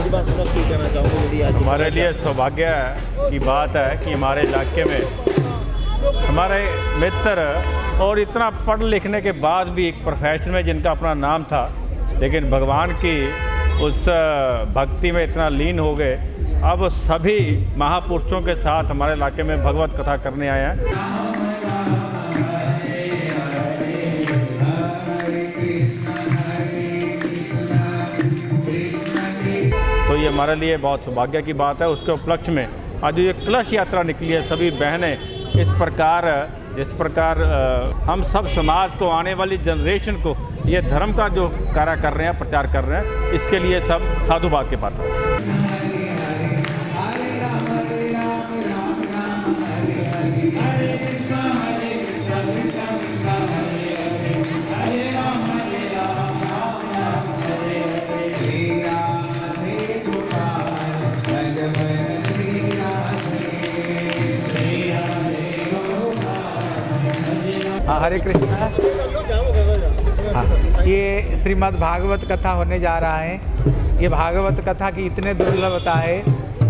राज्यवासियों की कहना चाहूँगा जी आज हमारे लिए सौभाग्य की बात है कि हमारे इलाके में हमारे मित्र और इतना पढ़ लिखने के बाद भी एक प्रोफेशन में जिनका अपना नाम था, लेकिन भगवान की उस भक्ति में इतना लीन हो गए। अब सभी महापुरुषों के साथ हमारे इलाके में भगवत कथा करने आए हैं। तो ये हमारे लिए बहुत सौभाग्य की बात है। उसके उपलक्ष्य में आज ये कलश यात्रा निकली है। सभी बहनें इस प्रकार जिस प्रकार हम सब समाज को, आने वाली जनरेशन को ये धर्म का जो कार्य कर रहे हैं, प्रचार कर रहे हैं, इसके लिए सब साधुवाद के पात्र हैं। हाँ, हरे कृष्णा। हाँ, ये श्रीमद् भागवत कथा होने जा रहा है। ये भागवत कथा की इतने दुर्लभता है।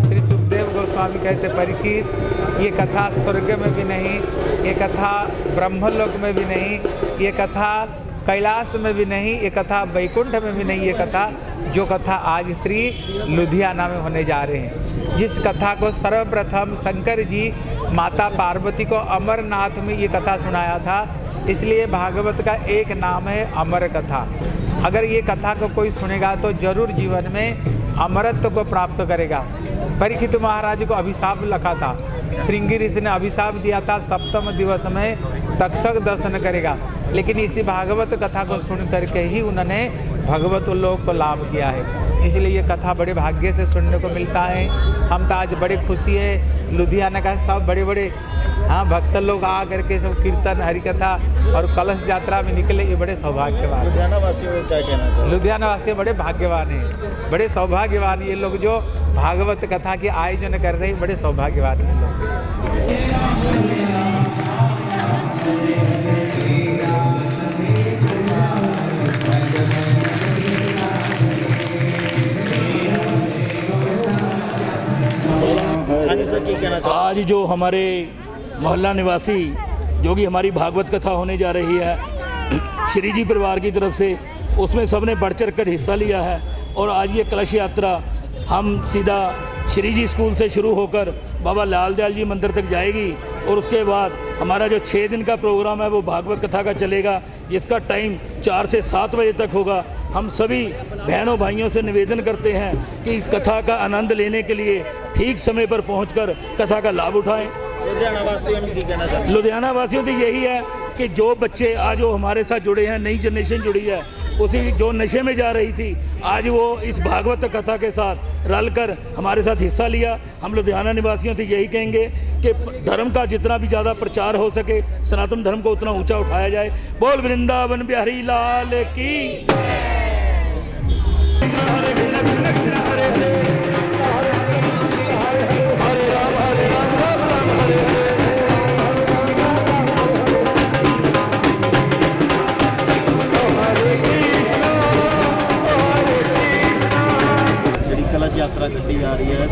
श्री सुखदेव गोस्वामी कहते, परीक्षित, ये कथा स्वर्ग में भी नहीं, ये कथा ब्रह्मलोक में भी नहीं, ये कथा कैलाश में भी नहीं, ये कथा वैकुंठ में भी नहीं। ये कथा जो कथा आज श्री लुधियाना में होने जा रहे हैं, जिस कथा को सर्वप्रथम शंकर जी माता पार्वती को अमरनाथ में ये कथा सुनाया था, इसलिए भागवत का एक नाम है अमर कथा। अगर ये कथा को कोई सुनेगा तो जरूर जीवन में अमरत्व को प्राप्त करेगा। परीक्षित महाराज को अभिशाप लिखा था, श्रृंगी ऋषि ने अभिशाप दिया था, सप्तम दिवस में तक्षक दर्शन करेगा, लेकिन इसी भागवत कथा को सुन करके ही उन्होंने भगवत लोक को लाभ किया है। इसलिए ये कथा बड़े भाग्य से सुनने को मिलता है। हम तो आज बड़े खुशी है, लुधियाना का सब बड़े बड़े भक्त लोग आ करके सब कीर्तन, हरिकथा और कलश यात्रा में निकले। ये बड़े सौभाग्यवान। लुधियाना वासियों को क्या कहना चाहिए? लुधियाना वासी बड़े भाग्यवान हैं, बड़े सौभाग्यवान ये लोग जो भागवत कथा के आयोजन कर रहे हैं, बड़े सौभाग्यवान ये लोग। आज जो हमारे मोहल्ला निवासी जो कि हमारी भागवत कथा होने जा रही है श्री जी परिवार की तरफ से, उसमें सबने बढ़ चढ़ कर हिस्सा लिया है। और आज ये कलश यात्रा हम सीधा श्री जी स्कूल से शुरू होकर बाबा लाल दयाल जी मंदिर तक जाएगी, और उसके बाद हमारा जो 6 दिन का प्रोग्राम है वो भागवत कथा का चलेगा, जिसका टाइम 4 से 7 बजे तक होगा। हम सभी बहनों भाइयों से निवेदन करते हैं कि कथा का आनंद लेने के लिए ठीक समय पर पहुंचकर कथा का लाभ उठाएं। लुधियाना वासियों तो यही है कि जो बच्चे आज वो हमारे साथ जुड़े हैं, नई जनरेशन जुड़ी है, उसी जो नशे में जा रही थी, आज वो इस भागवत कथा के साथ रलकर हमारे साथ हिस्सा लिया। हम लुधियाना निवासियों से यही कहेंगे कि धर्म का जितना भी ज़्यादा प्रचार हो सके, सनातन धर्म को उतना ऊंचा उठाया जाए। बोल वृंदावन बिहारी लाल की। कलश यात्रा कट्टी जा रही है,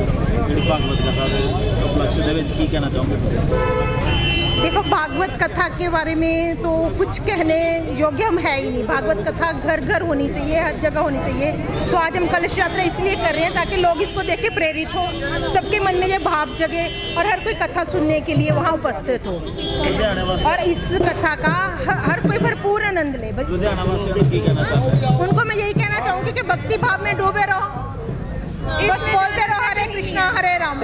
भागवत कथा के उपलक्ष्य में की कहना चाहूँगा? देखो, भागवत कथा के बारे में तो कुछ कहने योग्य हम है ही नहीं। भागवत कथा घर घर होनी चाहिए, हर जगह होनी चाहिए। तो आज हम कलश यात्रा इसलिए कर रहे हैं ताकि लोग इसको देख के प्रेरित हो, सबके मन में ये भाव जगे और हर कोई कथा सुनने के लिए वहाँ उपस्थित हो, और इस कथा का हर कोई भरपूर आनंद ले। उनको मैं यही कहना चाहूँगी कि भक्ति भाव में डूबे रहो, बस बोलते रहो हरे कृष्णा हरे राम।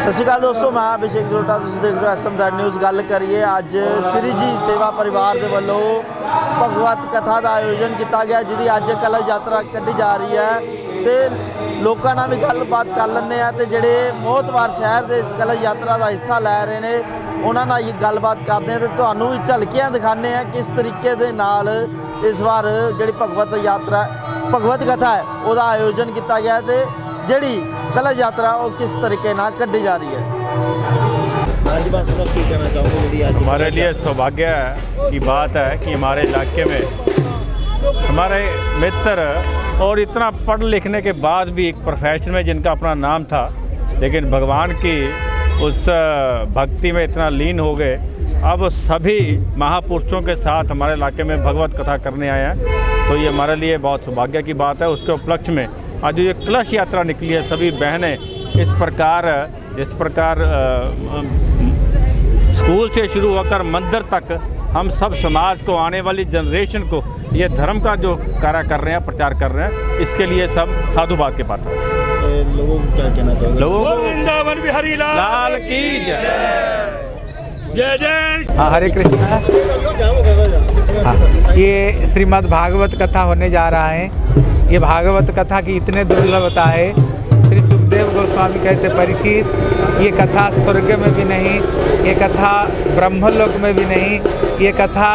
सत श्री अकाल दोस्तों, मैं अभिषेक जोटा, तुसीं देख रहे हो SMZ न्यूज़। गल करिए अज श्री जी सेवा परिवार के वालों भगवत कथा का आयोजन किया गया, जिहदी अज कलश यात्रा कढ़ी जा रही है। तो ਲੋਕਾਂ ਨਾਲ ਵੀ ਗੱਲਬਾਤ ਕਰ ਲੈਂਦੇ ਆ ਤੇ ਜਿਹੜੇ ਮੋਹਤਵਾਰ ਸ਼ਹਿਰ ਦੇ ਇਸ ਕਲਸ਼ ਯਾਤਰਾ ਦਾ ਹਿੱਸਾ ਲੈ ਰਹੇ ਨੇ ਉਹਨਾਂ ਨਾਲ ਹੀ ਗੱਲਬਾਤ ਕਰਦੇ ਆ ਤੇ ਤੁਹਾਨੂੰ ਵੀ ਝਲਕੀਆਂ ਦਿਖਾਉਂਦੇ ਆ ਕਿਸ ਤਰੀਕੇ ਦੇ ਨਾਲ ਇਸ ਵਾਰ ਜਿਹੜੀ ਭਗਵਤ ਕਥਾ ਹੈ ਉਹਦਾ ਆਯੋਜਨ ਕੀਤਾ ਗਿਆ ਤੇ ਜਿਹੜੀ ਕਲਸ਼ यात्रा वो किस तरीके ना कढ़ी जा रही है। आज बस की कहना चाहूँगा जी आज हमारे लिए सौभाग्य की बात है कि हमारे इलाके में हमारे मित्र और इतना पढ़ लिखने के बाद भी एक प्रोफेशन में जिनका अपना नाम था, लेकिन भगवान की उस भक्ति में इतना लीन हो गए। अब सभी महापुरुषों के साथ हमारे इलाके में भगवत कथा करने आए हैं, तो ये हमारे लिए बहुत सौभाग्य की बात है। उसके उपलक्ष्य में आज जो ये कलश यात्रा निकली है, सभी बहनें जिस प्रकार स्कूल से शुरू होकर मंदिर तक हम सब समाज को, आने वाली जनरेशन को ये धर्म का जो कार्य कर रहे हैं, प्रचार कर रहे हैं, इसके लिए सब साधुवाद के पात्र हैं। लोगों को क्या कहना चाहोगे? लोगों को वृंदावन बिहारी लाल की जय जय जय। हाँ, हरे कृष्णा। हाँ, ये श्रीमद् भागवत कथा होने जा रहा है। ये भागवत कथा की इतने दुर्लभता है, श्री सुखदेव गोस्वामी कहते परीक्षित, ये कथा स्वर्ग में भी नहीं, ये कथा ब्रह्मलोक में भी नहीं, ये कथा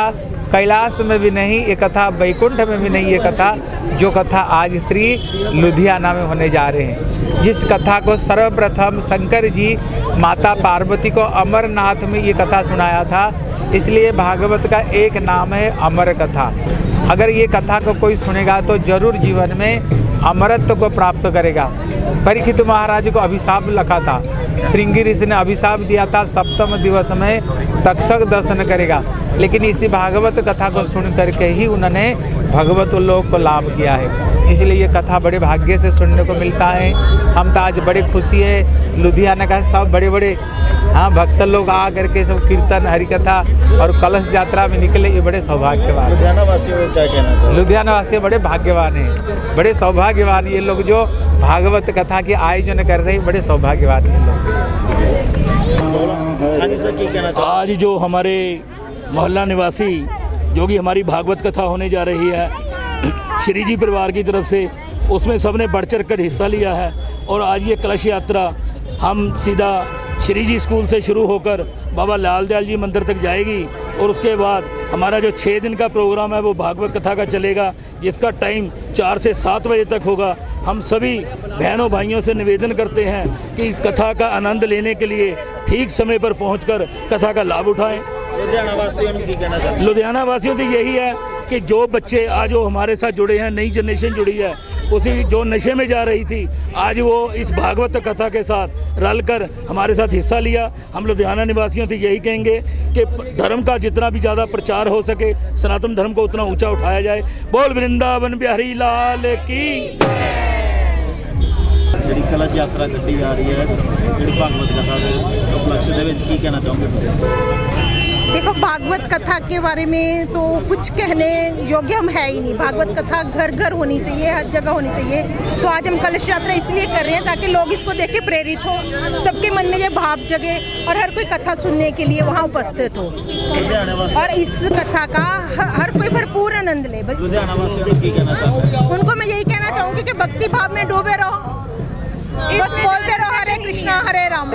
कैलाश में भी नहीं, ये कथा वैकुंठ में भी नहीं, ये कथा जो कथा आज श्री लुधियाना में होने जा रहे हैं। जिस कथा को सर्वप्रथम शंकर जी माता पार्वती को अमरनाथ में ये कथा सुनाया था, इसलिए भागवत का एक नाम है अमर कथा। अगर ये कथा को कोई सुनेगा तो जरूर जीवन में अमरत्व को प्राप्त करेगा। परीक्षित महाराज को अभिशाप लिखा था, श्रृंगी ऋषि ने अभिशाप दिया था 7वें दिवस में तक्षक दर्शन करेगा, लेकिन इसी भागवत कथा को सुन करके ही उन्होंने भगवत लोक को लाभ किया है। इसलिए ये कथा बड़े भाग्य से सुनने को मिलता है। हम तो आज बड़े खुशी है, लुधियाना का सब बड़े बड़े भक्त लोग आ करके सब कीर्तन हरिकथा और कलश यात्रा में निकले, ये बड़े सौभाग्यवान। लुधियाना वासियों को क्या कहना चाहोगे? लुधियाना वासी बड़े भाग्यवान हैं, बड़े सौभाग्यवान ये लोग जो भागवत कथा के आयोजन कर रहे हैं, बड़े सौभाग्यवान ये लोग। हाँ जी सर, क्या कहना चाहोगे? आज जो हमारे मोहल्ला निवासी जो कि हमारी भागवत कथा होने जा रही है श्री जी परिवार की तरफ से, उसमें सबने बढ़ चढ़ कर हिस्सा लिया है। और आज ये कलश यात्रा हम सीधा श्री जी स्कूल से शुरू होकर बाबा लाल दयाल जी मंदिर तक जाएगी, और उसके बाद हमारा जो 6 दिन का प्रोग्राम है वो भागवत कथा का चलेगा, जिसका टाइम 4 से 7 बजे तक होगा। हम सभी बहनों भाइयों से निवेदन करते हैं कि कथा का आनंद लेने के लिए ठीक समय पर पहुंचकर कथा का लाभ उठाएं। लुधियाना वासियों को क्या कहना चाहोगे? लुधियाना वासियों से यही है कि जो बच्चे आज वो हमारे साथ जुड़े हैं, नई जनरेशन जुड़ी है, उसी जो नशे में जा रही थी, आज वो इस भागवत कथा के साथ रलकर हमारे साथ हिस्सा लिया। हम लुधियाना निवासियों से यही कहेंगे कि धर्म का जितना भी ज़्यादा प्रचार हो सके, सनातन धर्म को उतना ऊंचा उठाया जाए। बोल वृंदावन बिहारी लाल की। ਜਿਹੜੀ ਕਲਸ਼ यात्रा ਕੱਢੀ जा रही है, ਜਿਹੜੀ भागवत कथा ਦੇ उपलक्ष्य ਦੇ ਵਿੱਚ ਕੀ ਕਹਿਣਾ ਚਾਹੋਗੇ ਤੁਸੀਂ? देखो, भागवत कथा के बारे में तो कुछ कहने योग्य हम है ही नहीं। भागवत कथा घर घर होनी चाहिए, हर जगह होनी चाहिए। तो आज हम कलश यात्रा इसलिए कर रहे हैं ताकि लोग इसको देख के प्रेरित हो, सबके मन में ये भाव जगे और हर कोई कथा सुनने के लिए वहाँ उपस्थित हो, और इस कथा का हर कोई भरपूर आनंद ले। लुधियाना वासियों को क्या कहना चाहोगे? उनको मैं यही कहना चाहूँगी कि भक्ति भाव में डूबे रहो, बस बोलते रहो हरे कृष्णा हरे राम।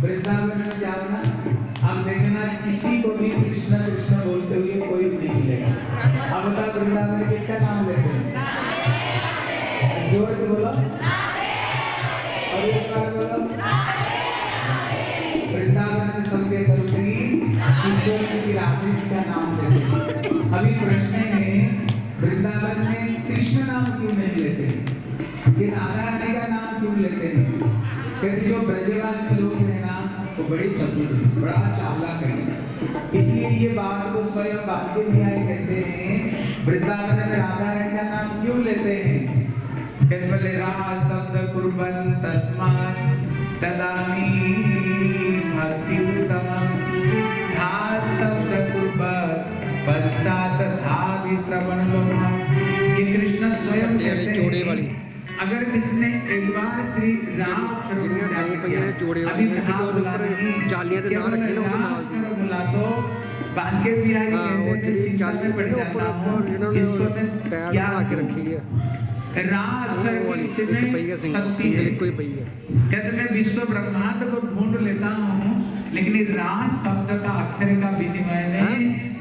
वृंदावन में जाओ ना, आप देखना किसी को भी कृष्ण कृष्ण बोलते हुए कोई भी नहीं मिलेगा। अब बताओ वृंदावन में किसका नाम लेते हैं? जोर से बोलो और एक बार बोलो। वृंदावन में सबके सब श्री ईश्वर की राधे जी का नाम लेते हैं। अभी प्रश्न है वृंदावन में कृष्ण नाम क्यों नहीं लेते? कि राधा रानी का कहते जो ब्रजवासी लोग हैं ना वो बड़े चतुर हैं, बड़ा चालाक है। इसलिए ये बात को स्वयं बाल्के बिहारी कहते हैं, वृंदावन में राधा रानी का नाम क्यों लेते हैं? कहते बोले रास शब्द कुर्बन तस्मात् तदामी भक्ति उत्तमम, धास शब्द कुर्बन पश्चात धावि श्रवण लोभा। ये कृष्ण स्वयं कहते हैं अगर किसने एक बार श्री राम बोला तो बांके बिहारी चिंता में पड़ जाता हूँ, इसको क्या रखी है रात शक्ति है। कहते मैं विश्व ब्रह्मांड को ढूंढ लेता हूँ, लेकिन इस रास शब्द का अक्षर का विनिमय में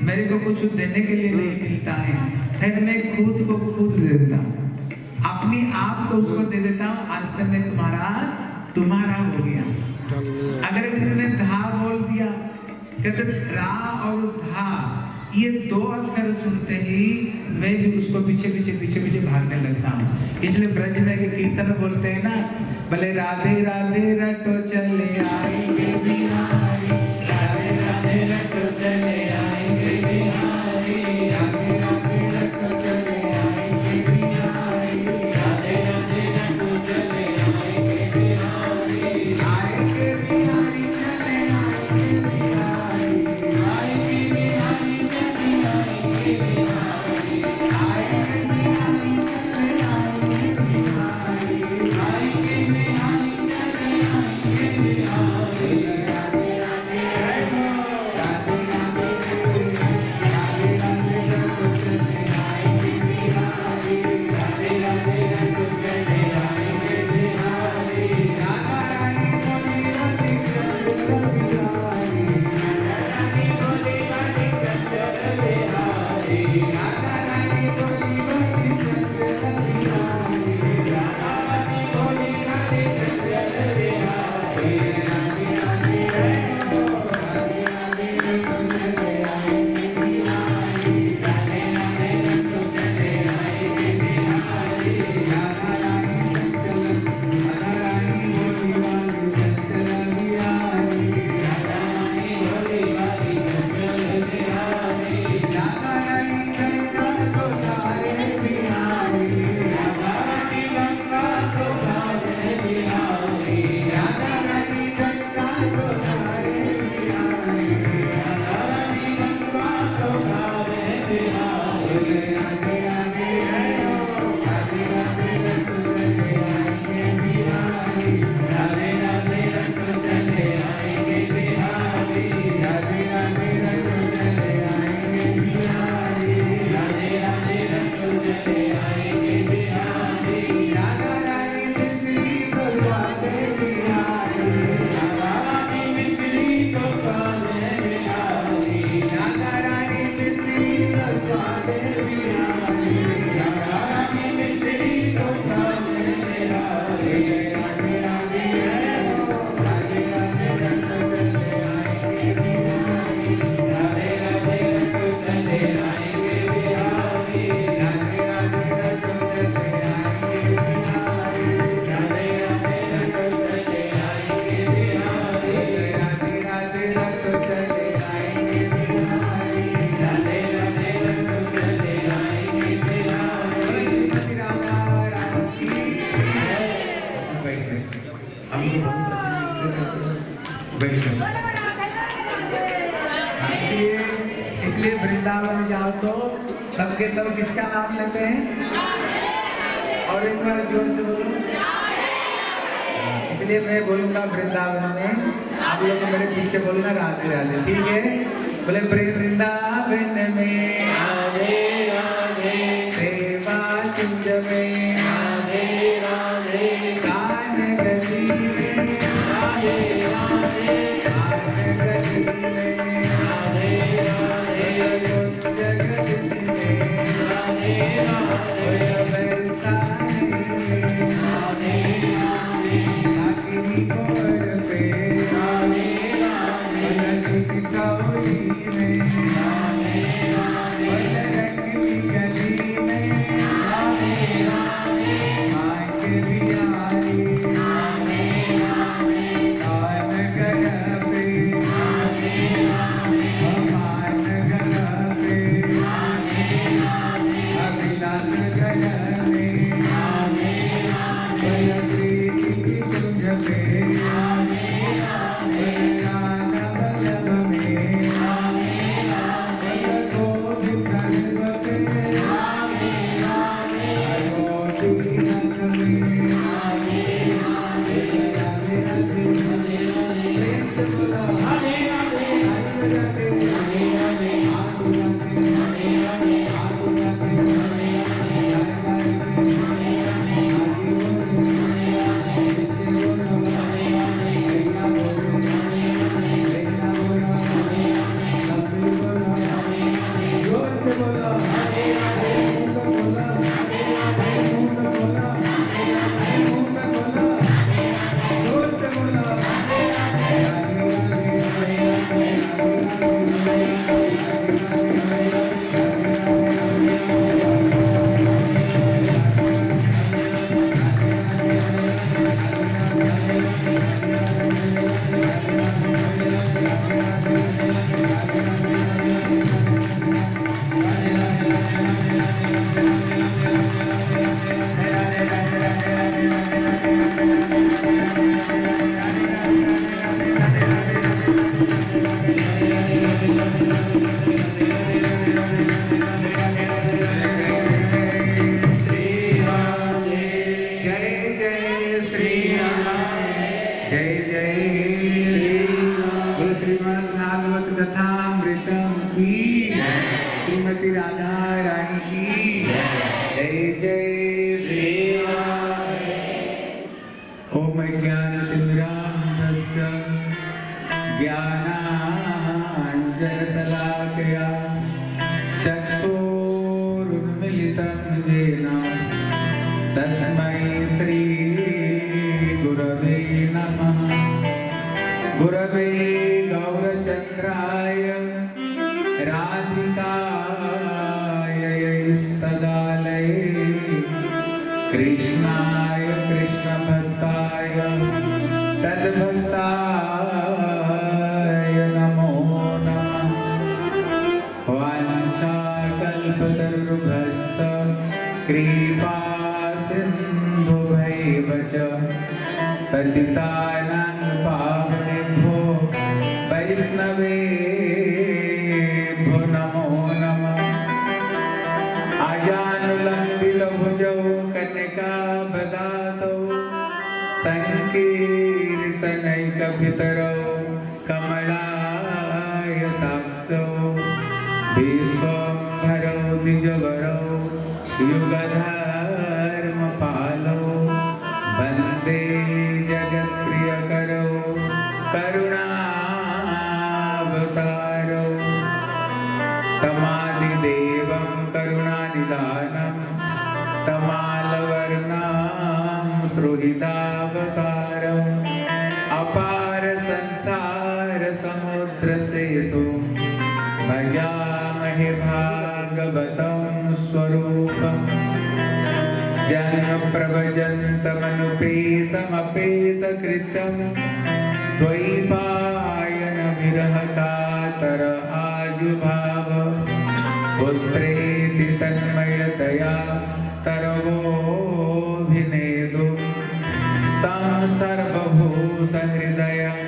मेरे को कुछ देने के लिए नहीं मिलता है। कहते मैं खुद को खुद दे देता हूँ, अपनी आप को उसको दे देता हूँ, आज से मैं तुम्हारा हो गया। अगर किसी ने धा बोल दिया, कहते रा और धा ये दो अक्षर सुनते ही मैं भी उसको पीछे पीछे भागने लगता हूँ। इसलिए ब्रज में के कीर्तन बोलते हैं ना, भले राधे राधे रटो चले आएंगे बिहारी, राधे राधे रटो चले आएंगे बिहारी, राधे राधे रटो चले आएंगे बिहारी, राधे राधे रटो चले आएंगे बिहारी, आएंगे बिहारी चले आएंगे बिहारी, आएंगे बिहारी चले आएंगे बिहारी, आएंगे बिहारी चले आएंगे बिहारी, आएंगे बिहारी चले आएंगे बिहारी। इसलिए वृंदावन जाओ तो सबके सब किसका नाम लेते हैं? और एक बार जोर से बोलो। इसलिए मैं बोलूंगा वृंदावन में, आप लोग मेरे पीछे बोलना राधे राधे, ठीक है? बोले वृंदावन में राधे राधे, सेवा कुंज में राधे राधे, कान गली में राधे राधे, कान गली में राधे राधे, कुंज गली में राधे राधे, बरसाने में राधे राधे, अग्नि कोर पे राधे राधे, लड़की कौड़ी में राधे राधे, लड़की गली में राधे राधे, माँ के बिहारी राधे राधे। मद्भक्ताय नमो नमः। वाञ्छाकल्पतरुभ्यश्च कृपा सिन्धुभैव च पतितानां पावनेभ्यो वैष्णवेभ्यो नमो नमः। आजानुलम्बितभुजौ कन्यकावदातौ संकीर्तनैकपितरौ कमलायताक्षौ विश्वम्भरौ द्विजवरौ युगधर्मपालौ वन्दे जगत्प्रियकरौ करुणावतारौ तमादिदेवं करुणानिधानं तमालवर्णं सुहृदावतारम् अपार संसार समुद्र सेतुं भजामहे भागवतं स्वरूपम् जन्म प्रभजन्तमनुपेतमपेतकृतं द्वैपायन विरह कातर आजुभाव पुत्रेति तन्मयतया तरवोऽभिनेदुं स्तं सर्वभूतहृदयं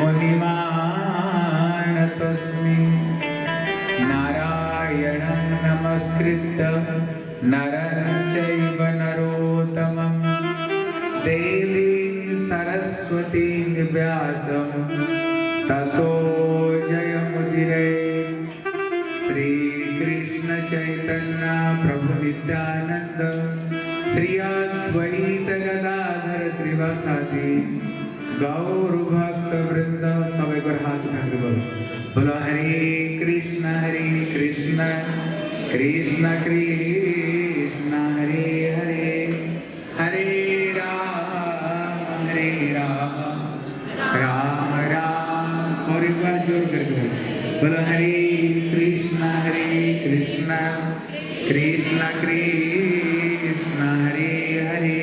मुनिमानतोऽस्मि। नारायणं नमस्कृत्य नरं चैव नरोत्तमं देवीं सरस्वतीं व्यासं ततो जयमुदीरये। श्रीकृष्ण चैतन्य प्रभु नित्यानंद श्री अद्वैत गदाधर श्रीवासादि गौर भक्त वृंद सब एक बार हाथ उठा कर बोलो हरे कृष्ण कृष्ण कृष्ण हरे हरे हरे राम राम राम। और एक बार जोर करके बोलो हरे कृष्ण कृष्ण कृष्ण हरे हरे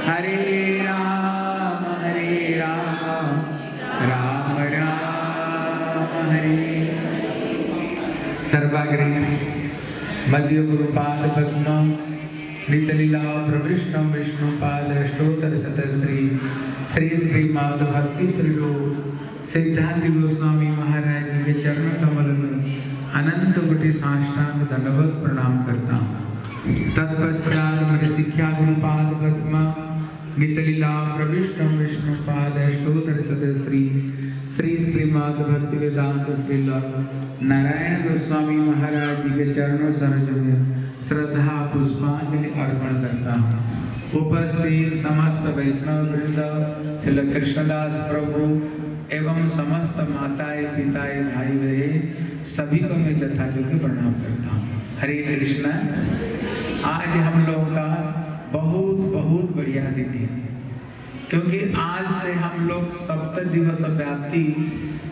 हरे राम राम राम हरे। सर्वाग्रे मध्य गुरुपाद पद्म नितलीला प्रविष्णु विष्णुपाद अष्टोत्तर शतश्री श्री श्रीमद् भक्ति श्री रूप सिद्धांत गोस्वामी महाराज जी के चरण कमल में अनंत कोटि साष्टांग दंडवत प्रणाम करता हूँ। तत्पश्चात मेरे शिक्षा गुरुपाद पद्म नितलीला प्रविष्णु विष्णुपाद अष्टोत्तर शतश्री श्री श्रीमद् भक्ति वेदांत श्रील नारायण गोस्वामी महाराज जी के चरणों सरोज में श्रद्धा पुष्पांजलि अर्पण करता हूँ। उपस्थित समस्त वैष्णव वृंद श्री कृष्णदास प्रभु एवं समस्त माताएं पिताएं भाई बहन सभी को मैं यथायोग्य प्रणाम करता हूँ। हरे कृष्ण। आज हम लोग का बहुत बहुत बढ़िया दिन है, क्योंकि आज से हम लोग सप्त दिवस व्यापी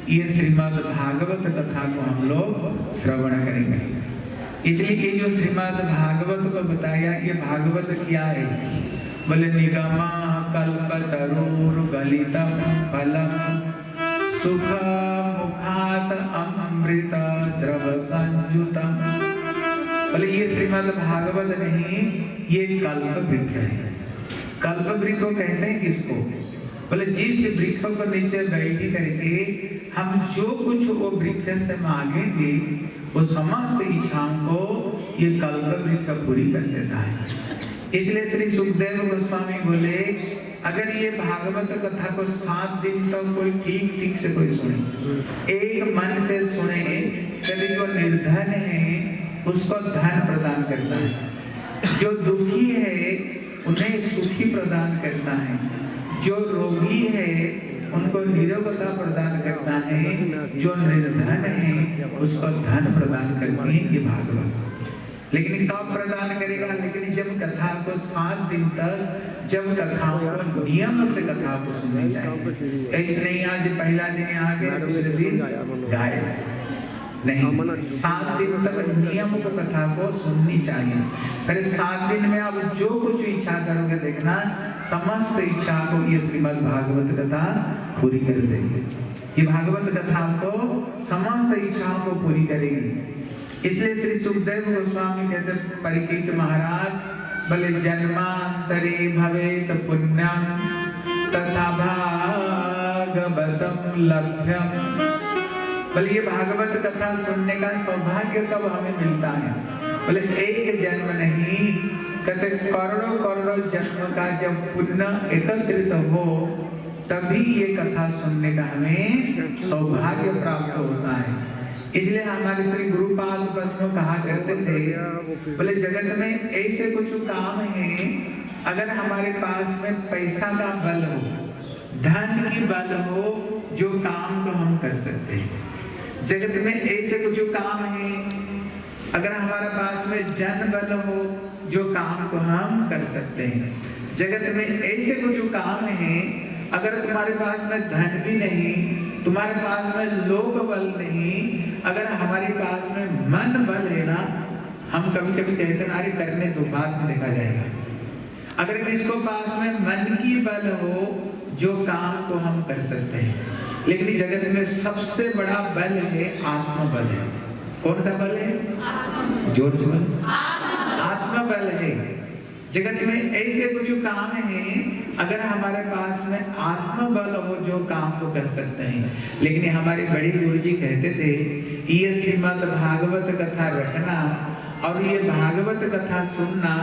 ये श्रीमद् भागवत कथा को हम लोग श्रवण करेंगे। इसलिए ये जो श्रीमद् भागवत को बताया, ये भागवत क्या है? बोले निगमा कल्पतरुर्गलितम फलम सुख मुखात अमृत द्रव संयुतम। बोले ये श्रीमद् भागवत नहीं, ये कल्प वृक्ष है। कल्प वृक्ष को कहते हैं किसको? बोले जिस वृक्ष को नीचे बैठी करके हम जो कुछ वो वृक्ष से मांगेंगे वो समस्त इच्छाओं को ये कल्प वृक्ष पूरी कर देता है। इसलिए श्री सुखदेव गोस्वामी बोले अगर ये भागवत कथा को 7 दिन तक कोई ठीक से कोई सुने, एक मन से सुने, यदि जो निर्धन है उसको धन प्रदान करता है, जो दुखी है उन्हें सुखी प्रदान करता है, जो रोगी है उनको निरोगता प्रदान करता है, जो निर्धन है उसको धन प्रदान करती है ये भागवत। लेकिन कब प्रदान करेगा? लेकिन जब कथा को 7 दिन तक जब कथाओं को नियम से कथा को सुननी चाहिए। ऐसे नहीं आज पहला दिन आ गए दूसरे दिन गायब। नहीं, 7 दिन तक नियम को कथा को सुननी चाहिए। फिर 7 दिन में आप जो कुछ इच्छा करोगे देखना समस्त इच्छा को ये श्रीमद् भागवत कथा पूरी कर देगी। ये भागवत कथा आपको समस्त इच्छाओं को पूरी करेगी। इसलिए श्री सुखदेव गोस्वामी कहते परीक्षित महाराज बोले जन्मांतरे भवेत पुण्यम तथा भागवतम लभ्यम। बोले ये भागवत कथा सुनने का सौभाग्य कब हमें मिलता है? बोले एक जन्म नहीं, कहते करोड़ों करोड़ों जन्म का जब पुण्य एकत्रित हो तभी ये कथा सुनने का हमें सौभाग्य प्राप्त होता है। इसलिए हमारे श्री गुरुपाद पद्म कहा करते थे, बोले जगत में ऐसे कुछ काम हैं अगर हमारे पास में पैसा का बल हो, धन की बल हो, जो काम को हम कर सकते हैं। जगत में ऐसे कुछ काम है अगर हमारे पास में जन बल हो, जो काम को हम कर सकते हैं। जगत में ऐसे कुछ काम है अगर तुम्हारे पास में धन भी नहीं, तुम्हारे पास में लोक बल नहीं, अगर हमारे पास में मन बल है ना, हम कभी कभी कहते ना करने तो बाद में देखा जाएगा। अगर किसको पास में मन की बल हो, जो काम को हम कर सकते हैं। लेकिन जगत में सबसे बड़ा बल है आत्मबल है। कौन सा बल है? जोर से बोल। आत्मबल है। जगत में ऐसे कुछ काम हैं अगर हमारे पास में आत्मबल हो, जो काम को कर सकते हैं। लेकिन हमारे बड़े गुरु जी कहते थे ये श्रीमद् भागवत कथा रखना और ये भागवत कथा सुनना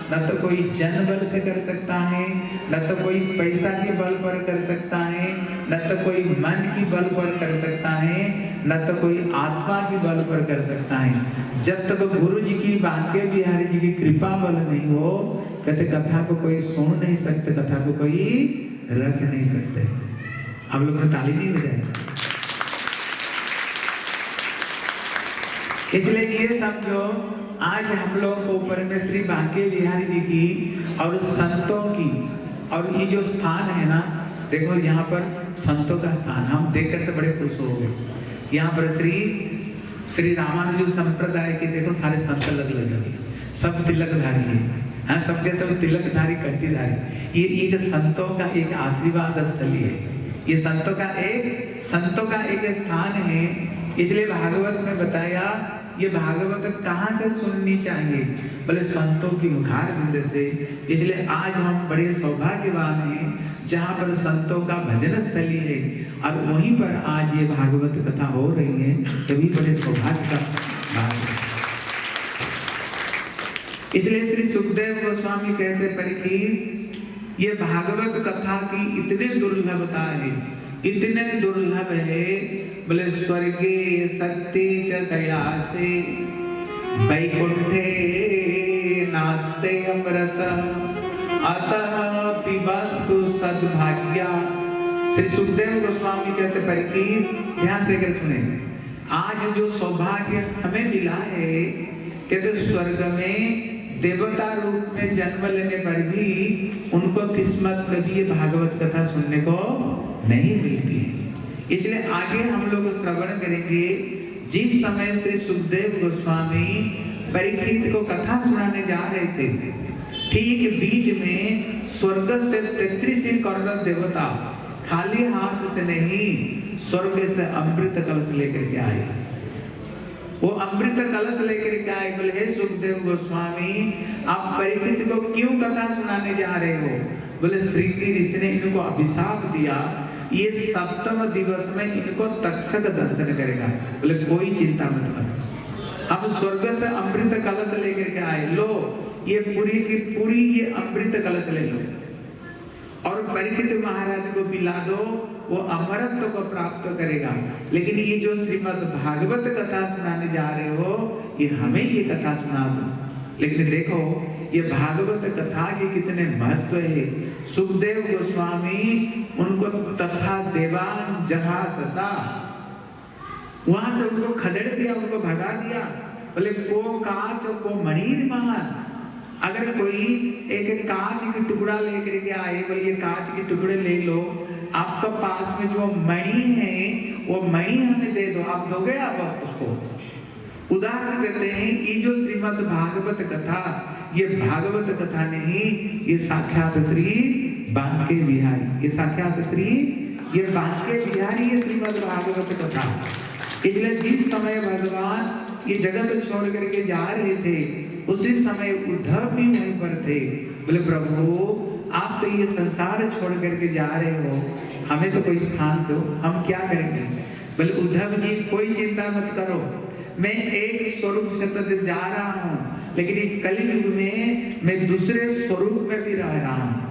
न तो कोई जन बल से कर सकता है, न तो कोई पैसा के बल पर कर सकता है, न तो कोई मन की बल पर कर सकता है, न तो कोई आत्मा की बल पर कर सकता है। जब तक गुरु जी की बांके बिहारी जी की कृपा बल नहीं हो, कहते कथा को कोई सुन नहीं सकते, कथा को कोई रख नहीं सकते। हम लोग को ताली नहीं बजाएगा। इसलिए ये समझो आज हम लोगों को ऊपर में श्री बांके बिहारी जी की और संतों की और ये जो स्थान है ना, देखो यहाँ पर संतों का स्थान हम देखकर तो बड़े खुश हो गए। यहाँ पर श्री रामानुज संप्रदाय के देखो सारे संत लगे, सब तिलकधारी है। हाँ, सबके सब तिलकधारी कंठीधारी। ये एक संतों का एक आशीर्वाद स्थली है। ये संतों का एक स्थान है। इसलिए भागवत में बताया ये भागवत कहाँ से सुननी चाहिए? बोले संतों की मुखार बिंद से। इसलिए आज हम बड़े सौभाग्यवान हैं जहाँ पर संतों का भजन स्थली है और वहीं पर आज ये भागवत कथा हो रही है, तभी बड़े सौभाग्य का बात है। इसलिए श्री सुखदेव गोस्वामी कहते परीक्षित ये भागवत कथा की इतने दुर्लभता है, इतने दुर्लभ है। बोले स्वर्गे सत्ते च कैलासे वैकुंठे नास्ते अमरसः अतः पिबन्तु सद्भाग्या। श्री सुखदेव गोस्वामी कहते परीक्षित ध्यान देकर सुने, आज जो सौभाग्य हमें मिला है, कहते स्वर्ग में देवता रूप में जन्म लेने पर भी उनको किस्मत में भी ये भागवत कथा सुनने को नहीं मिलती है। इसलिए आगे हम लोग श्रवण करेंगे। जिस समय श्री सुखदेव गोस्वामी परीक्षित को कथा सुनाने जा रहे थे, ठीक बीच में स्वर्ग से 33 करोड़ देवता खाली हाथ से नहीं, स्वर्ग से अमृत कलश लेकर के आए। वो अमृत कलश लेकर के आए। बोले हे सुखदेव गोस्वामी, आप परीक्षित को क्यों कथा सुनाने जा रहे हो? बोले श्रीगी ऋषि ने इनको अभिशाप दिया, ये 7वें दिवस में इनको तक्षक दर्शन करेगा। बोले कोई चिंता मत करो, हम स्वर्ग से अमृत कलश लेकर के आए, लो ये पूरी की पूरी ये अमृत कलश ले लो और परीक्षित महाराज को पिला दो, वो अमरत्व को प्राप्त करेगा। लेकिन ये जो श्रीमद् भागवत कथा सुनाने जा रहे हो, ये हमें ये कथा सुना दो। लेकिन देखो ये भागवत कथा के कितने महत्व है। सुखदेव गोस्वामी उनको तथा देवान जहा ससा, वहां से उनको खदेड़ दिया, उनको भगा दिया। बोले को काच को मणिर महान। अगर कोई एक कांच की टुकड़ा लेकर के आए, बोले ये कांच के टुकड़े ले लो, आपका पास में जो मणि है वो मणि हमें दे दो, आप दोगे आप उसको? उदाहरण देते हैं, ये जो श्रीमद् भागवत कथा, ये भागवत कथा नहीं, ये साक्षात श्री बांके बिहारी, ये साक्षात श्री ये बांके बिहारी, ये श्रीमद् भागवत कथा। इसलिए जिस समय भगवान ये जगत छोड़ करके जा रहे थे, उसी समय उद्धव भी वहीं पर थे। बोले प्रभु आप तो ये संसार छोड़ करके जा रहे हो, हमें तो कोई स्थान दो, हम क्या करेंगे। बोले उद्धव जी कोई चिंता मत करो, मैं एक स्वरूप से तो जा रहा हूँ, लेकिन ये कलयुग में मैं दूसरे स्वरूप में भी रह रहा हूँ।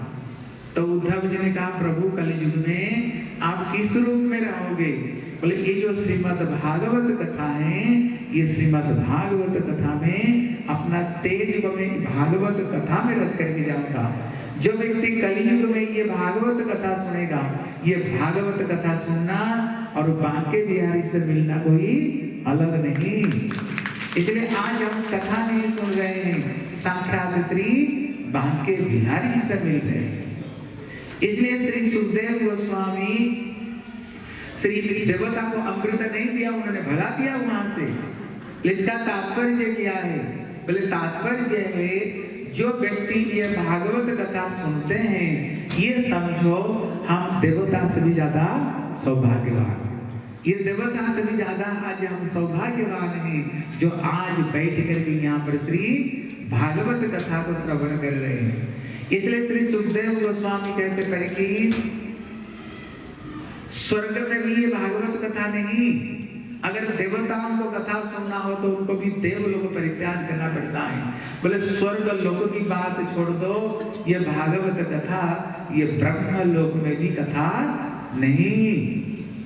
तो उद्धव जी ने कहा प्रभु कलयुग में आप किस रूप में रहोगे। बोले ये जो श्रीमद् भागवत कथा है, ये श्रीमद् भागवत कथा में अपना तेज में भागवत कथा में रख करके जाऊंगा। जो व्यक्ति कलयुग में ये भागवत कथा सुनेगा, ये भागवत कथा सुनना और बांके बिहारी से मिलना कोई अलग नहीं। इसलिए आज हम कथा नहीं सुन रहे हैं, साक्षात श्री बांके बिहारी से मिल रहे हैं। इसलिए श्री सुखदेव गोस्वामी श्री देवता को अमृत नहीं दिया, उन्होंने भगा दिया वहां से। इसका तात्पर्य क्या है। बोले तात्पर्य है जो व्यक्ति ये भागवत कथा सुनते हैं, ये समझो हम देवता से भी ज्यादा सौभाग्यवान, ये देवता से भी ज्यादा आज हम सौभाग्यवान हैं जो आज बैठ करके यहाँ पर श्री भागवत कथा को श्रवण कर रहे हैं। इसलिए श्री सुखदेव गोस्वामी कहते पर कि स्वर्ग में भी ये भागवत कथा नहीं, अगर देवताओं को कथा सुनना हो तो उनको भी देव लोग परित्याग करना पड़ता है। बोले स्वर्ग लोक की बात छोड़ दो, ये भागवत कथा ये ब्रह्म लोक में भी कथा नहीं।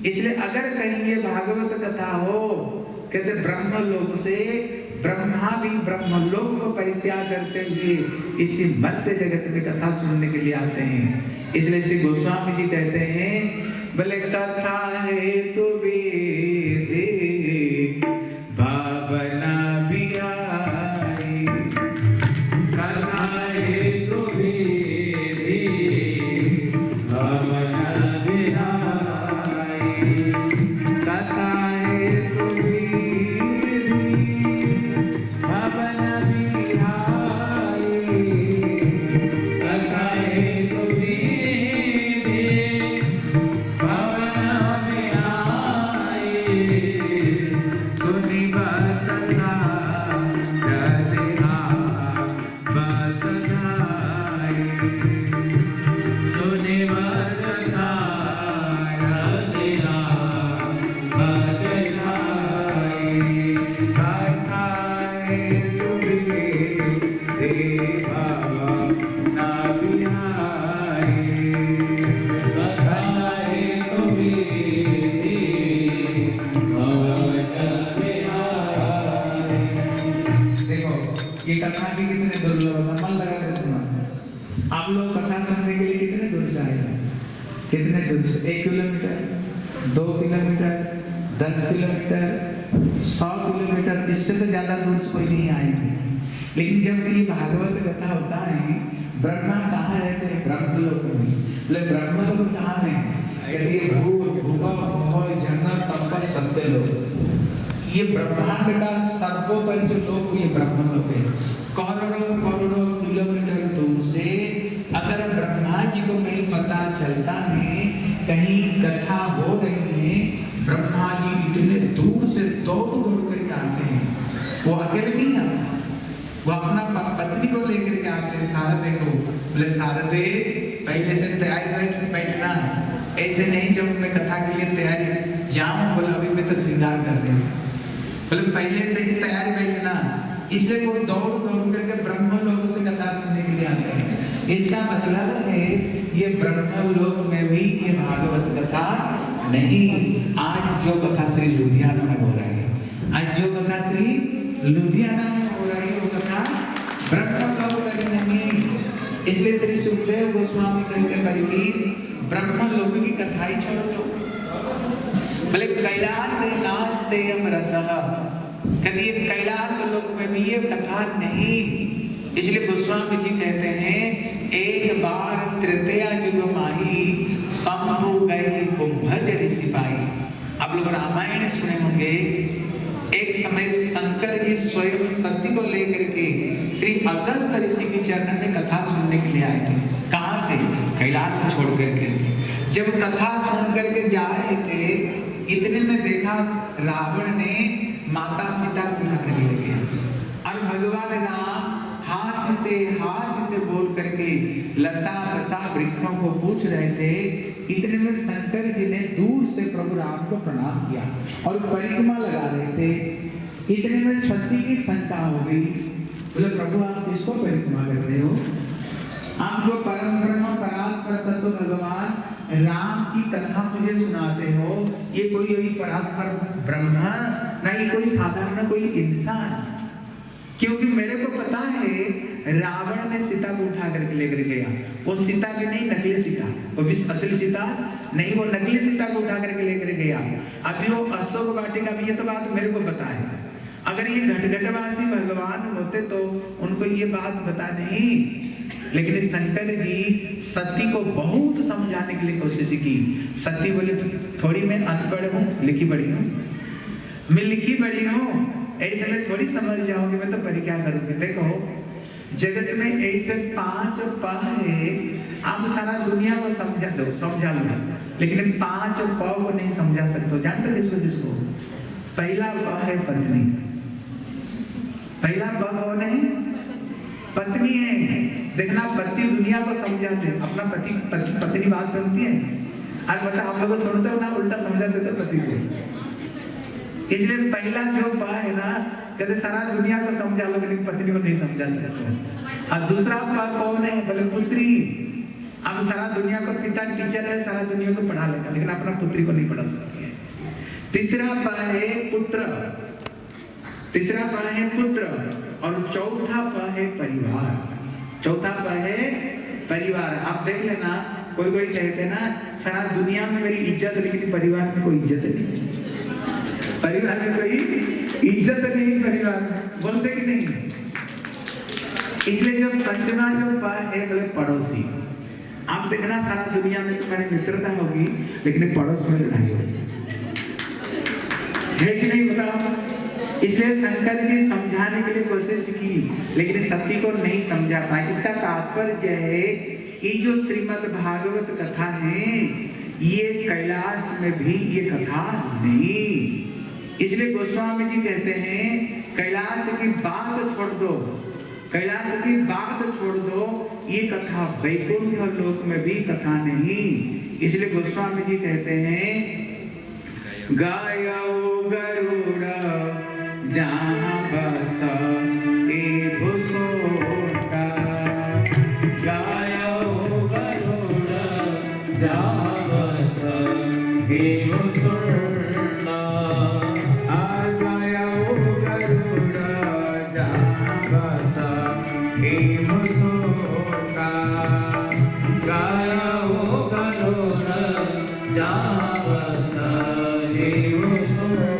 इसलिए अगर कहीं ये भागवत कथा हो, कहते ब्रह्म लोक से ब्रह्मा भी ब्रह्म लोक को परित्याग करते हुए इसी मध्य जगत में कथा सुनने के लिए आते हैं। इसलिए श्री गोस्वामी जी कहते हैं बोले कथा है तो वेदे भावना बिहारी, कथा है तो वेदे भावना बिहारी, कथा है तो वेदे भावना बिहारी, कथा है तो कितने दूर से 1 किलोमीटर, 2 किलोमीटर, 10 किलोमीटर, 100 किलोमीटर, इससे तो ज्यादा दूर कोई नहीं आएंगे। लेकिन जब ये भागवत कथा होता है, ब्रह्मा कहाँ रहते हैं? ब्रह्मलोक में। बोले ब्रह्मलोक कहाँ है? कहते हैं भूर भूगव मोह झरना तप सत्यलोक। ये ब्रह्मांड का सर्वोपरि जो लोक ये ब्रह्मलोक है। करोड़ों करोड़ों किलोमीटर दूर से अगर ब्रह्मा जी को कहीं पता चलता है कहीं कथा हो रही है, ब्रह्मा जी इतने दूर से दौड़ दौड़ करके आते हैं। वो अकेले नहीं आता, वो अपना पत्नी को लेकर के आते हैं, शारदे को। बोले शारदे पहले से तैयारी बैठना, ऐसे नहीं जब मैं कथा के लिए तैयारी जाऊं, बोला अभी मैं तो श्रृंगार कर रही हूँ। बोले पहले से ही तैयारी बैठना। इसलिए वो दौड़ दौड़ करके ब्रह्म लोक से कथा सुनने के लिए आते हैं। इसका मतलब है ये ब्रह्म लोक में भी ये भागवत कथा नहीं। आज जो कथा श्री लुधियाना में हो रही है, आज जो कथा श्री लुधियाना में हो रही है, वो कथा ब्रह्म लोक में नहीं। इसलिए श्री सुखदेव गोस्वामी कहते हैं कि ब्रह्म लोक की कथा ही छोड़ दो। बोले कैलाश नास्ते रसः, कहते ये कैलाश लोक में भी ये कथा नहीं। इसलिए गोस्वामी जी कहते हैं एक बार तृतीया युग माही शंभु गए कुंभज ऋषि पाई। आप लोग रामायण सुने होंगे, एक समय शंकर जी स्वयं सती को लेकर के श्री अगस्त ऋषि के चरण में कथा सुनने के लिए आए थे। कहाँ से? कैलाश को छोड़ करके। जब कथा सुन करके जा रहे थे, इतने में देखा रावण ने माता सीता को उठा कर ले गया और भगवान राम हाथ बोल करके लता पता वृक्षों को पूछ रहे थे। इतने में शंकर जी ने दूर से प्रभु राम को प्रणाम किया और परिक्रमा लगा रहे थे। इतने में सती की शंका हो गई, बोले प्रभु आप किसको परिक्रमा कर रहे हो? आप जो परम ब्रह्म परात्पर तत्व भगवान राम की कथा मुझे सुनाते हो, ये कोई परात्पर ब्रह्म नहीं, कोई साधारण कोई इंसान। क्योंकि मेरे को पता है रावण ने सीता को उठा करके लेकर गया, वो सीता की नहीं नकली सीता, वो भी असली सीता नहीं, वो नकली सीता को उठा करके लेकर गया। अभी वो अशोक वाटिका में, ये तो बात मेरे को पता है। अगर ये घटघटवासी भगवान होते तो उनको ये बात पता नहीं। लेकिन शंकर जी सती को बहुत समझाने के लिए कोशिश की। सती बोले थोड़ी मैं अनपढ़ हूँ, लिखी पढ़ी हूँ, मैं लिखी पढ़ी हूँ, ऐसे में थोड़ी समझ जाओगे, मैं तो पर क्या करूंगी। देखो जगत में ऐसे 5 प है, आप सारा दुनिया को समझा लो, लेकिन 5 प को नहीं समझा सकते। जानते किसको? पहला प है पत्नी। पहला प कौन है? पत्नी है। देखना पति दुनिया को समझाते, अपना पत्नी बात सुनती है। आज बता हम लोग सुनते हो ना, उल्टा समझा देते पति को। इसलिए पहला जो प है ना, कहते सारा दुनिया को समझा लो, लेकिन पत्नी को नहीं समझा सकते। और दूसरा प कौन है? बोले पुत्री। अब सारा दुनिया को पिता टीचर है, सारा दुनिया को पढ़ा लेगा, लेकिन अपना पुत्री को नहीं पढ़ा सकती है। तीसरा प है पुत्र, तीसरा प है पुत्र, और चौथा प है परिवार। चौथा प है परिवार। आप देख लेना, कोई कहते ना सारा दुनिया में मेरी इज्जत, लेकिन परिवार में कोई इज्जत नहीं, परिवार में कोई इज्जत नहीं, परिवार में बोलते कि नहीं। इसलिए जो पंचमा जो प है बोले पड़ोसी। आप देखना सारा दुनिया में तुम्हारी मित्रता होगी, लेकिन पड़ोस में लड़ाई होगी, है कि नहीं बताओ? इसलिए शंकर जी समझाने के लिए कोशिश की, लेकिन सती को नहीं समझा पाए। इसका तात्पर्य है ये जो श्रीमद् भागवत कथा है, ये कैलाश में भी ये कथा नहीं। इसलिए गोस्वामी जी कहते हैं कैलाश की बात छोड़ दो, कैलाश की बात छोड़ दो, ये कथा वैकुंठ लोक में भी कथा नहीं। इसलिए गोस्वामी जी कहते हैं गायो गरुड़ जहाँ बस ए भुसोटा, गायो गरुड़ जहाँ बस ए भुसोटा, गायो गरुड़ जहाँ बस ए भुसोटा, गायो गरुड़ जहाँ बस ए भुसोटा।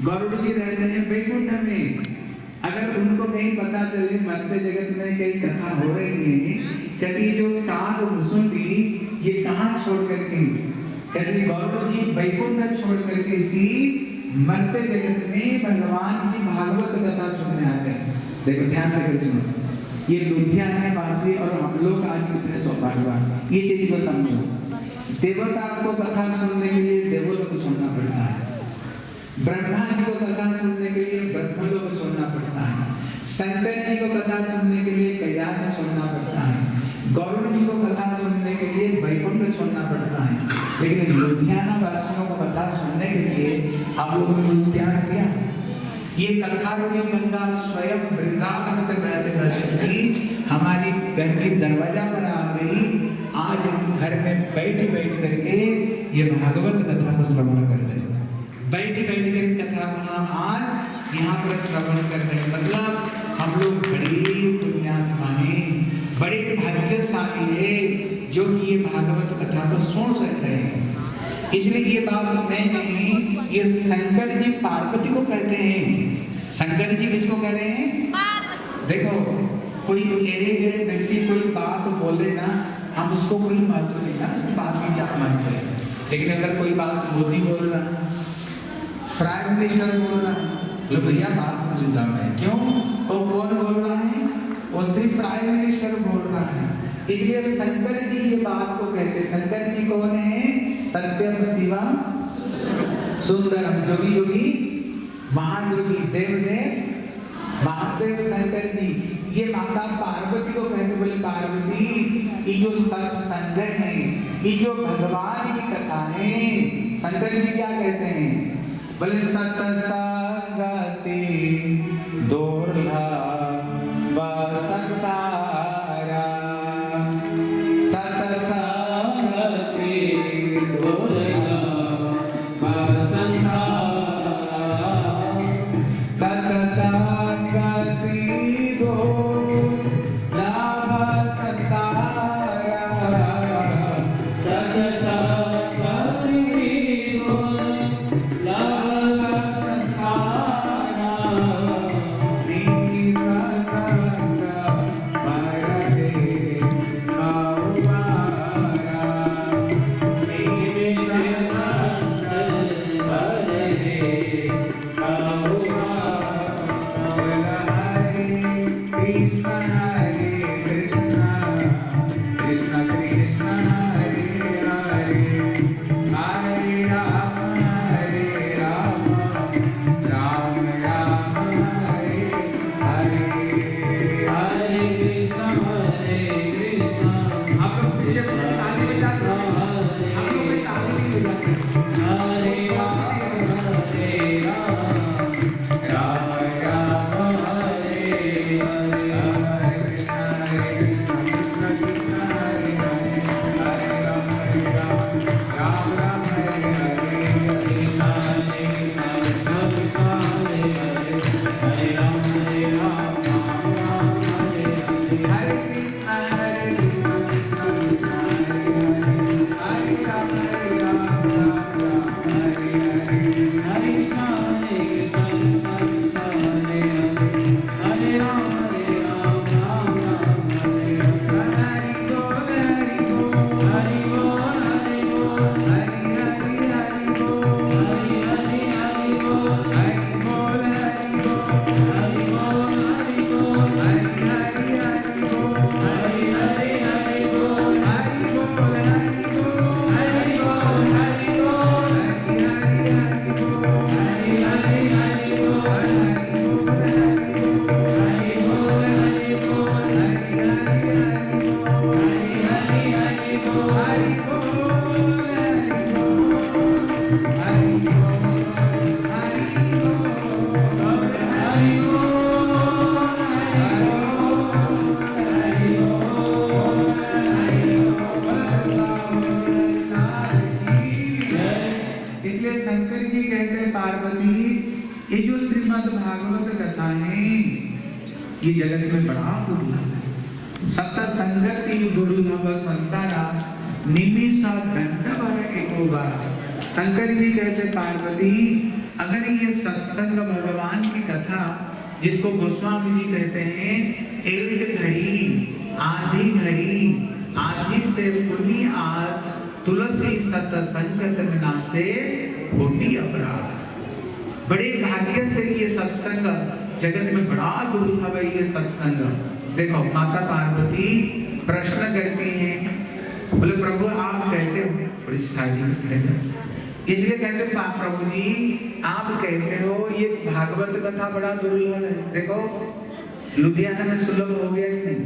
गरुड़ जी रहते हैं वैकुंठ में। अगर उनको कहीं पता चले मरते जगत में कहीं कथा हो रही है, कहती जो काग भुसुंडी ये कहाँ छोड़ करके, कहती गरुड़ जी वैकुंठ छोड़ करके इसी मरते जगत में भगवान की भागवत कथा सुनने आते हैं। देखो ध्यान रखकर सुनो, ये लुधियाना वासी और हम लोग आज कितने सौभाग्यवान, ये चीज को समझो। देवता को कथा सुनने के लिए देवलोक को छोड़ना पड़ता है, ब्रह्मा जी को कथा सुनने के लिए ब्रह्मलोक को छोड़ना पड़ता है, शंकर जी को कथा सुनने के लिए कैलाश छोड़ना पड़ता है, गरुड़ जी को कथा सुनने के लिए वैकुंठ छोड़ना पड़ता है। लेकिन लुधियाना वासियों को कथा सुनने के लिए आप लोगों ने कुछ क्या किया? ये कथा रूपी गंगा स्वयं वृंदावन से बहते बहती हमारी घर की दरवाजा पर आ गई। आज हम घर में बैठ करके ये भागवत कथा को श्रवण कर रहे हैं, बैठ बैठ कर कथा को हम आज यहाँ पर श्रवण कर रहे हैं। मतलब हम लोग बड़े पुण्यात्मा हैं, बड़े भाग्यशाली है जो कि ये भागवत कथा को सुन सक रहे हैं। इसलिए ये बात मैं नहीं, ये शंकर जी पार्वती को कहते हैं। शंकर जी किसको कह रहे हैं? देखो कोई एरे गिरे व्यक्ति कोई बात बोले ना, हम उसको कोई महत्व नहीं ना, उसकी बात की क्या महत्व है। लेकिन अगर कोई बात मोदी बोल रहा है, प्राइम मिनिस्टर बोल रहा है, बोले भैया बात मुझे दम है। क्यों? वो कौन बोल रहा है? वो सिर्फ प्राइम मिनिस्टर बोल रहा है। इसलिए शंकर जी ये बात को कहते हैं। शंकर जी कौन है? सत्यम शिवम सुंदरम, जोगी जोगी महायोगी देवदेव महादेव शंकर जी। ये माता पार्वती को कहते, बोले पार्वती ये जो सत्संग है, ये जो भगवान की कथा है, शंकर जी क्या कहते हैं? बोले सत्संगति दुर्लभ संसारा, सत्संगति दुर्लभ संसारा, सत्संगति दुर्लभ ये जगत में बड़ा दुर्लभ है। सत्संगति दुर्लभ संसारा निमिषा दंडव एको बार। शंकर जी कहते पार्वती अगर ये सत्संग भगवान की कथा जिसको गोस्वामी जी कहते हैं एक घड़ी आधी से पुण्य आद तुलसी सत्संगत विनाशे पुण्य अपराध। बड़े भाग्य से ये सत्संग जगत में बड़ा दुर्लभ है। ये सत्संग देखो माता पार्वती प्रश्न करती हैं, बोले प्रभु आप कहते हो, थोड़ी सी शादी में खड़े जाओ, इसलिए कहते प्रभु जी आप कहते हो ये भागवत कथा बड़ा दुर्लभ है। देखो लुधियाना में सुलभ हो गया कि नहीं?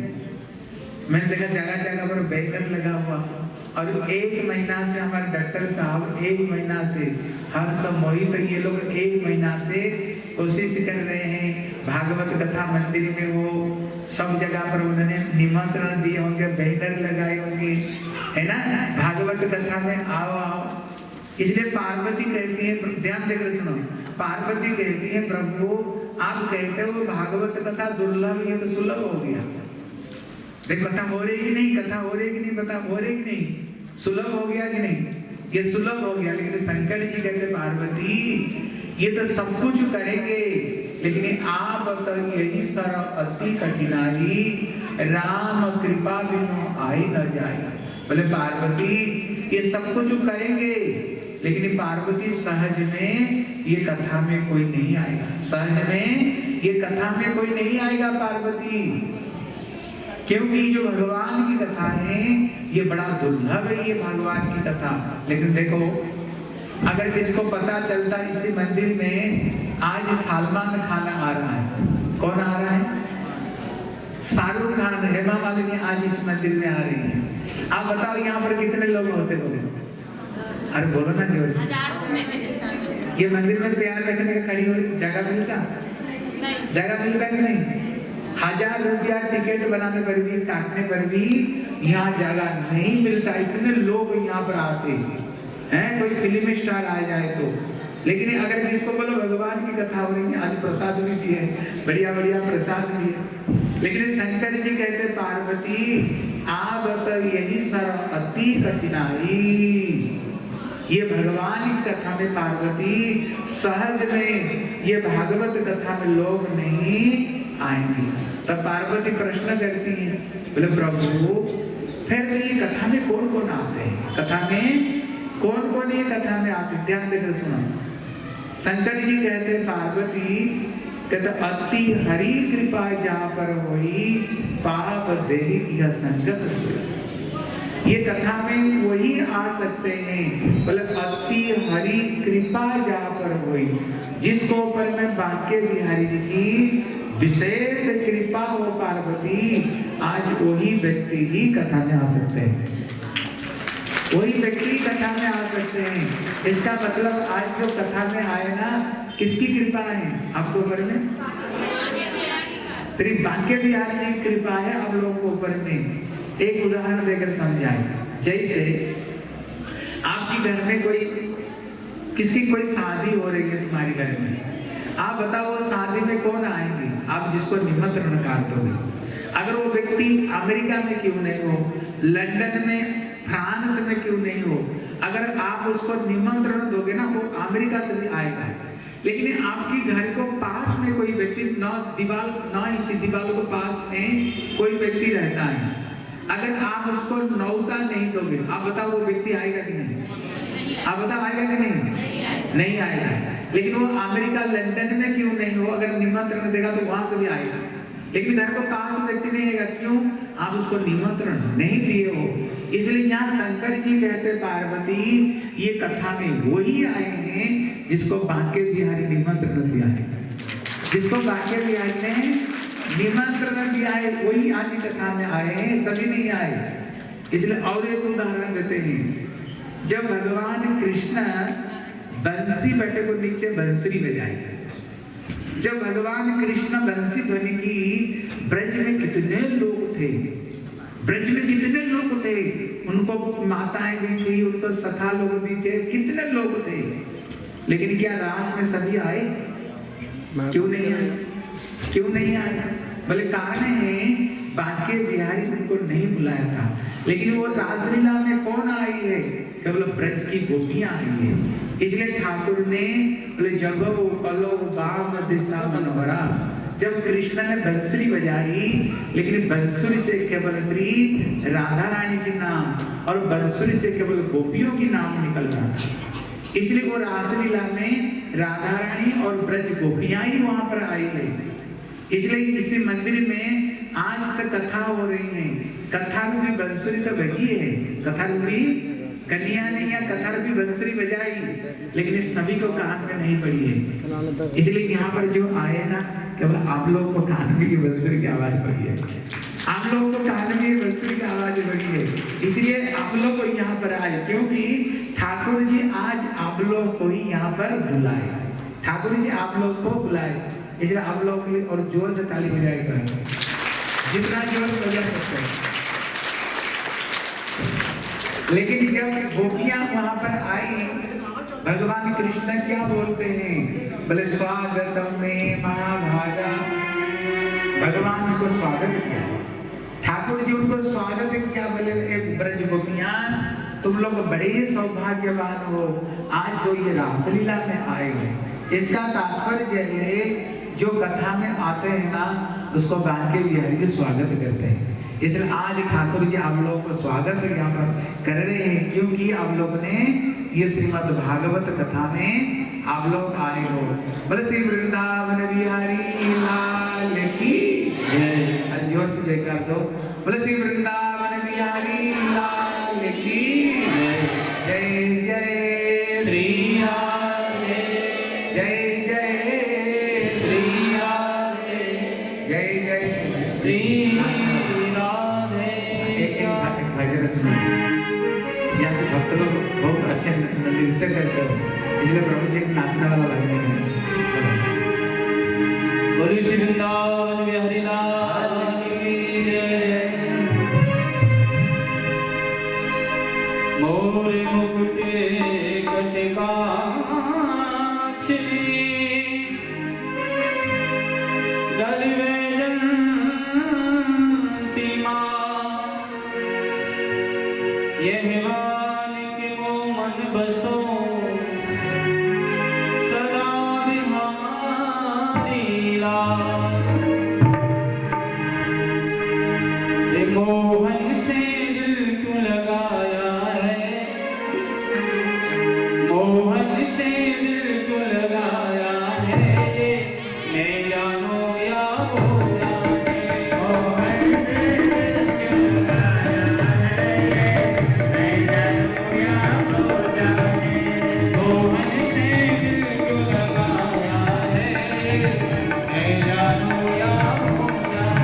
मैंने देखा जगह जगह पर बैनर लगा हुआ और 1 महीना से हमारे डॉक्टर साहब 1 महीना से हर सब मोहित ये लोग 1 महीना से कोशिश कर रहे हैं भागवत कथा मंदिर में हो सब जगह पर उन्होंने निमंत्रण दिए होंगे, बैनर लगाए होंगे, है ना, भागवत कथा में आओ आओ। इसलिए पार्वती कहती है, ध्यान देकर सुनो, पार्वती कहती है प्रभु आप कहते हो भागवत कथा दुर्लभ, ये तो सुलभ हो गया। देख कथा हो रही कि नहीं, कथा हो रही कि नहीं, बता हो रही कि नहीं, सुलभ हो गया कि नहीं, ये सुलभ हो गया। लेकिन शंकर जी कहते पार्वती ये तो सब कुछ करेंगे, लेकिन आप तो यही सर अति कठिनाई, राम कृपा बिनु आई न जाए। बोले पार्वती ये सब कुछ करेंगे, लेकिन पार्वती सहज में ये कथा में कोई नहीं आएगा, सहज में ये कथा में कोई नहीं आएगा पार्वती, क्योंकि जो भगवान की कथा है ये बड़ा दुर्लभ है, ये भगवान की कथा। लेकिन देखो अगर किसको पता चलता इसी मंदिर में आज सलमान खान आ रहा है, कौन आ रहा है? शाहरुख खान, हेमा मालिनी आज इस मंदिर में आ रही है। आप बताओ यहाँ पर कितने लोग होते होंगे? अरे बोलो ना जोर से। ये मंदिर में प्यार रखने का खड़ी हो जगह मिलता, जगह मिलता कि नहीं? 1000 रुपया टिकट बनाने पर भी, काटने पर भी यहाँ जगह नहीं मिलता, इतने लोग यहाँ पर आते हैं। कोई फिल्म स्टार आ जाए तो, लेकिन अगर किसको बोलो भगवान की कथा हो रही है, आज प्रसाद भी दिए, बढ़िया बढ़िया प्रसाद दिए, लेकिन शंकर जी कहते पार्वती आप तो यही सर अति कठिनाई, ये भगवान की कथा में पार्वती सहज में ये भागवत कथा में लोग नहीं आएंगे। तब पार्वती प्रश्न करती है, बोले प्रभु फिर ये कथा में कौन कौन आते हैं, कथा में कौन कौन ये कथा में आते? ध्यान देकर सुनो। शंकर जी कहते पार्वती कहते अति हरि कृपा जा पर होई, पाप देहि यह संगत सोई। ये कथा में वही आ सकते हैं, बोले अति हरि कृपा जा पर होई, जिसको ऊपर में बांके बिहारी की विशेष कृपा हो पार्वती, आज वही व्यक्ति ही कथा में आ सकते हैं, वही व्यक्ति कथा में आ सकते हैं। इसका मतलब आज जो कथा में आए ना, किसकी कृपा है आपको ऊपर में? श्री बांके बिहारी की कृपा है आप लोगों को ऊपर में। एक उदाहरण देकर समझाए, जैसे आपके घर में कोई किसी कोई शादी हो रही है तुम्हारे घर में, आप बताओ वो शादी में कौन आएंगे? आप जिसको निमंत्रण कर दोगे, अगर वो व्यक्ति अमेरिका में क्यों नहीं हो, लंदन में, फ्रांस में क्यों नहीं हो, अगर आप उसको निमंत्रण दोगे ना, वो अमेरिका से भी आएगा। लेकिन आपके घर को पास में कोई व्यक्ति, 9 इंच दीवार को पास में कोई व्यक्ति रहता है, अगर आप उसको न्योता नहीं दोगे, आप बताओ वो व्यक्ति आएगा कि नहीं? आप बताओ आएगा कि नहीं? नहीं आएगा। लेकिन वो अमेरिका लंदन में क्यों नहीं हो, अगर निमंत्रण देगा तो वहां से भी आएगा, लेकिन घर को पास व्यक्ति नहीं आएगा, क्यों? आप उसको निमंत्रण नहीं दिए हो। इसलिए यहाँ शंकर जी कहते पार्वती ये कथा में वही आए हैं जिसको बांके बिहारी निमंत्रण दिया है, जिसको बांके बिहारी ने निमंत्रण दिया है वही आज कथा में आए हैं, सभी नहीं आए। इसलिए और एक उदाहरण देते हैं, जब भगवान कृष्ण बंसी बटे को नीचे बंसुरी बजाए, जब भगवान कृष्ण बंसी ध्वनि की, ब्रज में कितने लोग थे, ब्रज में कितने लोग थे, उनको माताएं भी थी, उनको सखा लोग भी थे, कितने लोग थे, लेकिन क्या रास में सभी आए? क्यों नहीं आए? क्यों नहीं आए? बोले कारण है बांके बिहारी उनको नहीं बुलाया था, लेकिन वो रासलीला में कौन आई है? केवल ब्रज की गोपियां आई है। इसलिए ठाकुर ने बोले जगो कलो बाम दिशा मनोहरा, जब कृष्ण ने बंसुरी बजाई, लेकिन बंसुरी से केवल श्री राधा रानी के नाम और बंसुरी से केवल गोपियों की नाम निकल रहा था, इसलिए वो रासलीला में राधा रानी और ब्रज गोपियां ही वहां पर आई है। इसलिए इसी मंदिर में आज तक कथा हो रही है, कथा रूपी बंसुरी तो बजी है, कथा रूपी कन्या ने या कथा रूपी बंसुरी बजाई, लेकिन इस सभी को कान में नहीं पड़ी है। इसलिए यहाँ पर जो आए ना, केवल आप लोगों को कान में की बंसुरी की आवाज पड़ी है, आप लोगों को कान में बंसुरी की आवाज पड़ी है, इसलिए आप लोग को यहाँ पर आए, क्योंकि ठाकुर जी आज आप लोग को ही यहाँ पर बुलाए, ठाकुर जी आप लोग को बुलाए, इसलिए आप लोग के लिए और जोर से ताली बजाएगा, जितना जोर से बजा सकते हैं। लेकिन जब गोपियां वहां पर आई भगवान कृष्ण क्या बोलते हैं? बोले स्वागतम में महाभागा। भगवान को स्वागत किया, ठाकुर जी उनको स्वागत किया। बोले एक ब्रज गोपियां, तुम लोग बड़े ही सौभाग्यवान हो, आज जो ये रासलीला में आए हो। इसका तात्पर्य है जो कथा में आते हैं ना, उसको गान के बिहारी भी स्वागत करते हैं। इसलिए आज ठाकुर जी आप लोगों को स्वागत यहाँ पर कर रहे हैं, क्योंकि आप लोग ने ये श्रीमद् भागवत कथा में आप लोग आए हो। बोले श्री वृंदावन बिहारी लाल की जय। जोर से जयकार दो। बोले श्री वृंदावन बिहारी लाल की जय। जय श्री राधे, जय जय श्री राधे, जय जय श्री राधे। एक भजन सुनिए। यहाँ के भक्त लोग बहुत अच्छे नृत्य करते हो, इसलिए प्रभु जी नाचने वाला भजन है। बोलो श्री वृंदावन बिहारी लाल की जय। मोरे मुकुटे कटिका मोहन से दिल क्यों लगाया है, मोहन से दिल क्यों लगाया है, मैं जानो या हो जाने। मोहन से दिल क्यों लगाया है, मैं जानो या हो जाने। मोहन से दिल क्यों लगाया है, मैं जानो या हो जाने।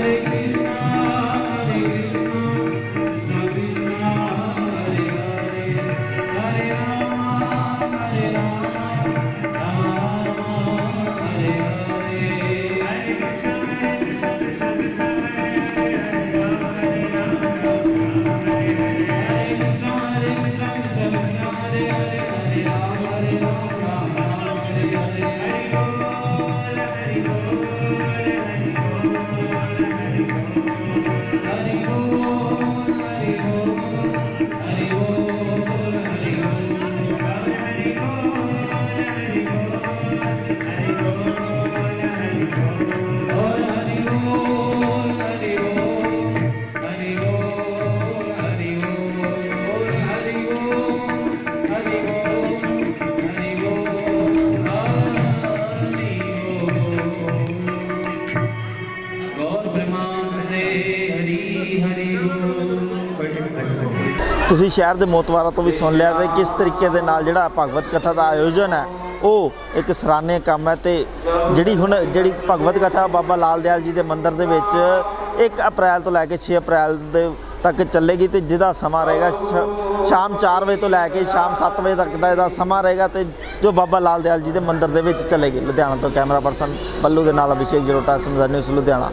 Hare ਤੁਸੀਂ ਸ਼ਹਿਰ ਦੇ ਮੋਤਵਾਰਾਂ ਤੋਂ ਵੀ ਸੁਣ ਲਿਆ ਤੇ ਕਿਸ ਤਰੀਕੇ ਦੇ ਨਾਲ ਜਿਹੜਾ ਭਗਵਤ ਕਥਾ ਦਾ ਆਯੋਜਨ ਹੈ ਉਹ ਇੱਕ ਸਰਾਹਨੀय ਕੰਮ ਹੈ। ਤੇ ਜਿਹੜੀ ਭਗਵਤ ਕਥਾ ਬਾਬਾ ਲਾਲ ਦਿਆਲ ਜੀ ਦੇ ਮੰਦਿਰ ਦੇ ਵਿੱਚ 1 ਅਪ੍ਰੈਲ ਤੋਂ ਲੈ ਕੇ 6 ਅਪ੍ਰੈਲ ਦੇ ਤੱਕ ਚੱਲੇਗੀ ਤੇ ਜਿਹਦਾ ਸਮਾਂ ਰਹੇਗਾ ਸ਼ਾਮ 4 ਵਜੇ ਤੋਂ ਲੈ ਕੇ ਸ਼ਾਮ 7 ਵਜੇ ਤੱਕ ਦਾ ਇਹਦਾ ਸਮਾਂ ਰਹੇਗਾ ਤੇ ਜੋ ਬਾਬਾ ਲਾਲ ਦਿਆਲ ਜੀ ਦੇ ਮੰਦਿਰ ਦੇ ਵਿੱਚ ਚੱਲੇਗੀ। ਲੁਧਿਆਣਾ ਤੋਂ ਕੈਮਰਾ ਪਰਸਨ ਬੱਲੂ ਦੇ ਨਾਲ ਅਭਿਸ਼ੇਕ ਜਲੋਟਾ, ਸਮਝਾ ਨਿਊਜ਼ ਲੁਧਿਆਣਾ।